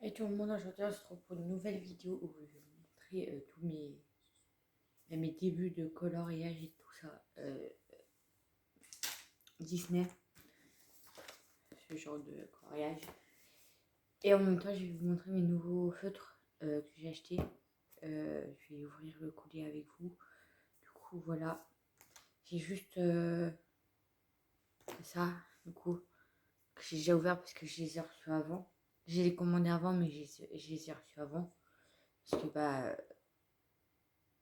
Et tout le monde, aujourd'hui on se retrouve pour une nouvelle vidéo où je vais vous montrer tous mes débuts de coloriage et tout ça. Disney, ce genre de coloriage. Et en même temps, je vais vous montrer mes nouveaux feutres que j'ai achetés. Je vais ouvrir le collier avec vous. Du coup, voilà. J'ai juste ça, du coup, que j'ai déjà ouvert parce que je les ai reçus avant. J'ai les commandés avant, mais je les ai reçus avant. Parce que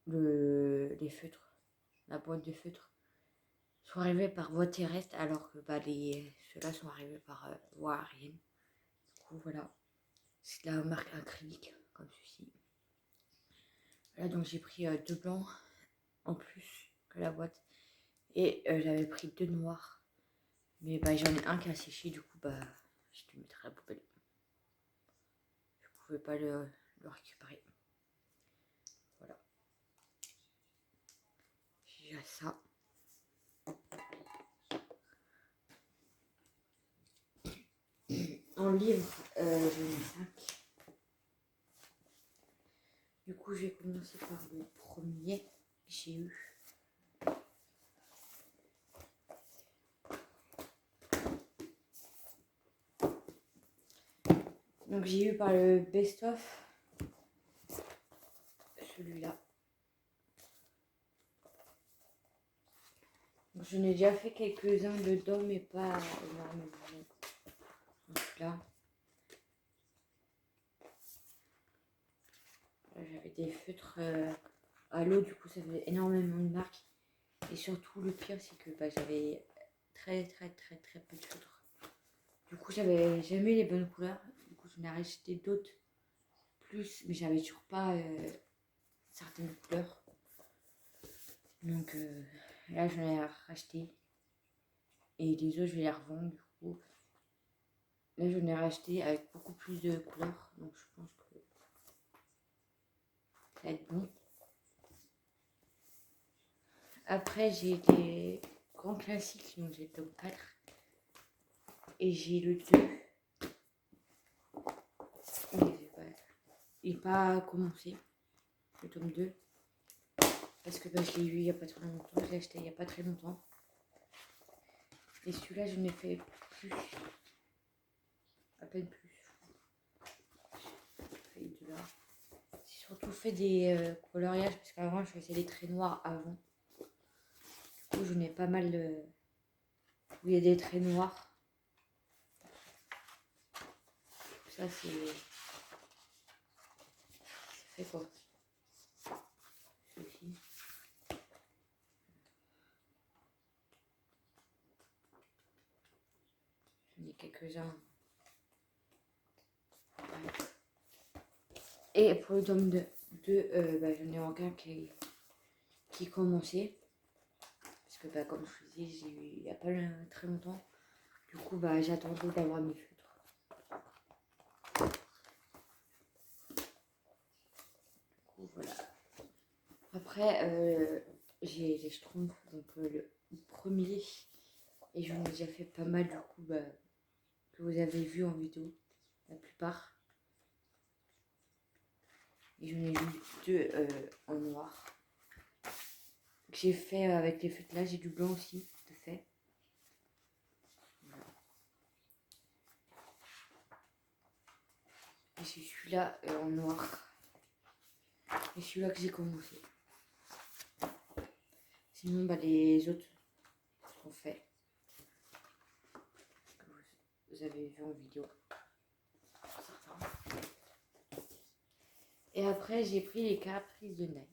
les feutres, la boîte de feutres sont arrivés par voie terrestre alors que ceux-là sont arrivés par voie aérienne. Du coup, voilà. C'est de la marque acrylique, comme ceci. Voilà, donc j'ai pris deux blancs en plus que la boîte. Et j'avais pris deux noirs. Mais j'en ai un qui a séché, du coup, je te mettrai à la poubelle. Je pouvais pas le récupérer. Voilà. J'ai déjà ça. En livre, j'en ai 5. Du coup, je vais commencer par le premier que j'ai eu. Donc, j'ai eu par le best-of celui-là. Je n'ai déjà fait quelques-uns dedans, mais pas énormément. Donc là, j'avais des feutres à l'eau, du coup, ça faisait énormément de marques. Et surtout, le pire, c'est que j'avais très peu de feutres. Du coup, j'avais jamais les bonnes couleurs. Du coup, j'en ai racheté d'autres plus, mais j'avais toujours pas certaines couleurs. Donc là, j'en ai racheté. Et les autres, je vais les revendre. Du coup, là, j'en ai racheté avec beaucoup plus de couleurs. Donc, je pense que ça va être bon. Après, j'ai des grands classiques. Donc, j'ai le tome 4. Et j'ai le 2. Il n'est pas commencé. Le tome 2. Parce que je l'ai eu il n'y a pas très longtemps. Je l'ai acheté il n'y a pas très longtemps. Et celui-là, je n'ai fait plus. À peine plus. J'ai surtout fait des coloriages parce qu'avant, je faisais des traits noirs avant. Du coup, j'en ai pas mal où il y a des traits noirs. Ça, c'est fait quoi? Ceci. J'en ai quelques-uns. Et pour le tome 2, j'en ai encore qui commençait. Parce que comme je vous disais, j'ai eu il n'y a pas très longtemps. Du coup, j'attendais d'avoir mes feutres. Du coup, voilà. Après, j'ai les Schtroumpfs, donc le premier. Et j'en ai déjà fait pas mal, du coup, que vous avez vu en vidéo, la plupart. Et j'en ai eu deux en noir. Que j'ai fait avec les feutres là, j'ai du blanc aussi, de fait. Voilà. Et c'est celui-là en noir. Et celui-là que j'ai commencé. Sinon, les autres sont faits. Que vous avez vu en vidéo. Certains. Et après, j'ai pris les Caprices de Nice.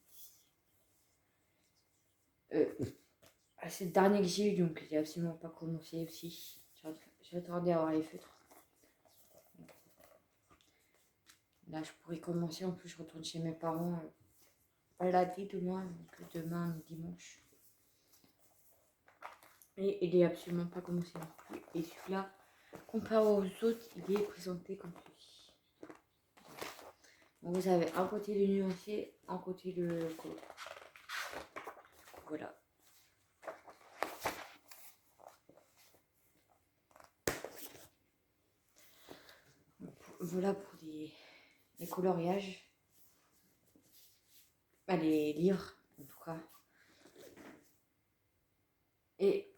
C'est le dernier que j'ai eu, donc j'ai absolument pas commencé aussi. J'attendais à avoir les feutres. Là, je pourrais commencer. En plus, je retourne chez mes parents à lundi demain, donc demain, dimanche. Et il est absolument pas commencé non plus. Et celui-là, comparé aux autres, il est présenté comme ceci. Donc vous avez un côté le nuancier, un côté le color. Voilà. voilà pour les coloriages. Bah, les livres, en tout cas. Et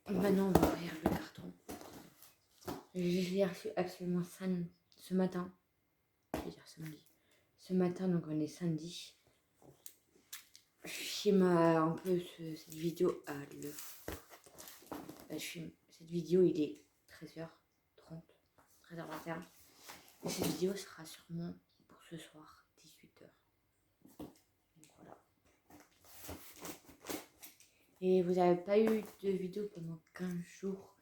maintenant, on va ouvrir le carton. Je l'ai reçu absolument ce matin. Je vais dire samedi. Ce matin, donc on est samedi. Je filme un peu cette vidéo à l'heure. Je filme cette vidéo, il est 13h30, 13h21. Et cette vidéo sera sûrement pour ce soir, 18h. Donc voilà. Et vous n'avez pas eu de vidéo pendant 15 jours.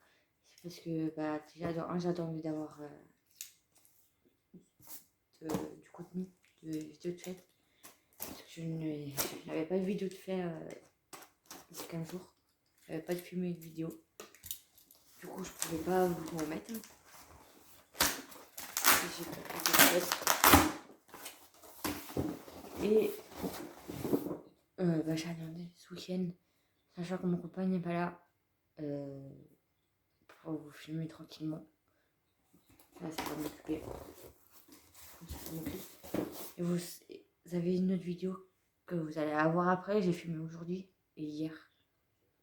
C'est parce que déjà, j'ai envie d'avoir du contenu, de vidéos de fête. Parce que je n'avais pas de vidéo de fait depuis 15 jours. Je n'avais pas de filmer une vidéo. Du coup, je pouvais pas vous en mettre. J'ai pas fait de test. Et j'ai attendais ce week-end, sachant que mon copain n'est pas là, pour vous filmer tranquillement. Ça va m'occuper. Et vous avez une autre vidéo que vous allez avoir après. J'ai filmé aujourd'hui et hier.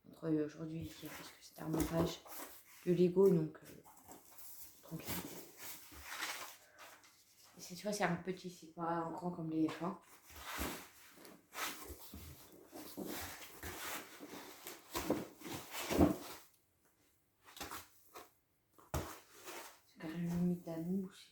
Entre aujourd'hui et hier, parce que c'était un montage de Lego, donc tranquille. Et cette fois, c'est un petit, c'est pas un grand comme les F1. C'est carrément mis ta mouche.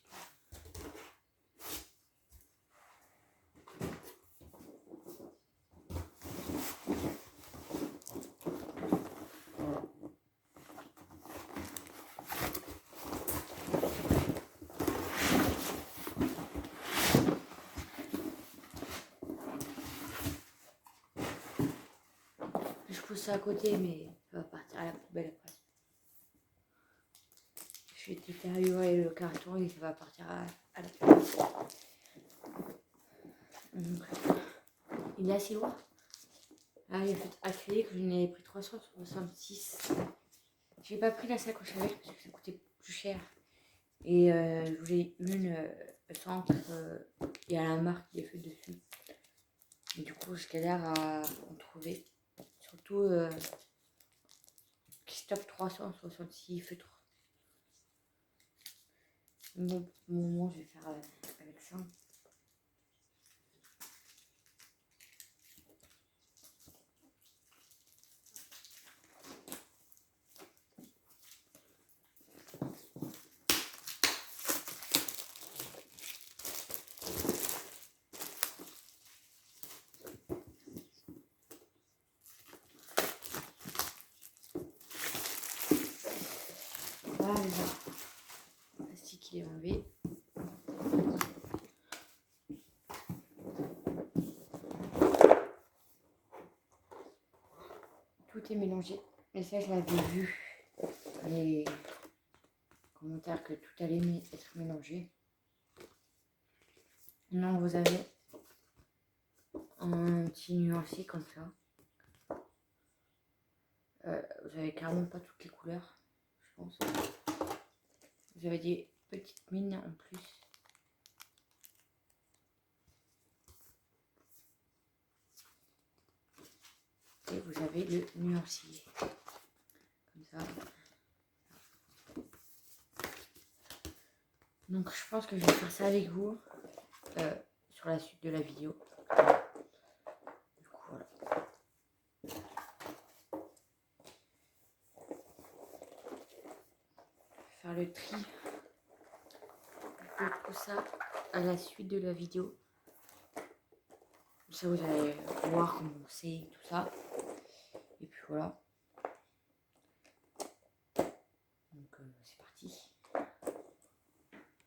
Je pousse ça à côté, mais ça va partir à la poubelle après. Je vais détériorer le carton et ça va partir à la poubelle. Donc, il est assez lourd. Ah, il est fait acrylique, je n'ai pris 366. J'ai pas pris la sacoche avec parce que ça coûtait plus cher. Et je voulais une centre et à la marque qui est faite dessus. Et du coup, je galère à en trouver. Surtout qui stoppe 366 feutres. Bon, pour le moment, je vais faire avec ça. Voilà, le plastique il est enlevé. Tout est mélangé. Et ça, je l'avais vu dans les commentaires que tout allait être mélangé. Maintenant, vous avez un petit nuancier comme ça. Vous avez carrément pas toutes les couleurs, je pense. Vous avez des petites mines en plus. Et vous avez le nuancier. Comme ça. Donc je pense que je vais faire ça avec vous sur la suite de la vidéo. Du coup voilà. Faire le tri de tout ça à la suite de la vidéo. Comme ça vous allez voir comment c'est tout ça. Et puis voilà. Donc c'est parti.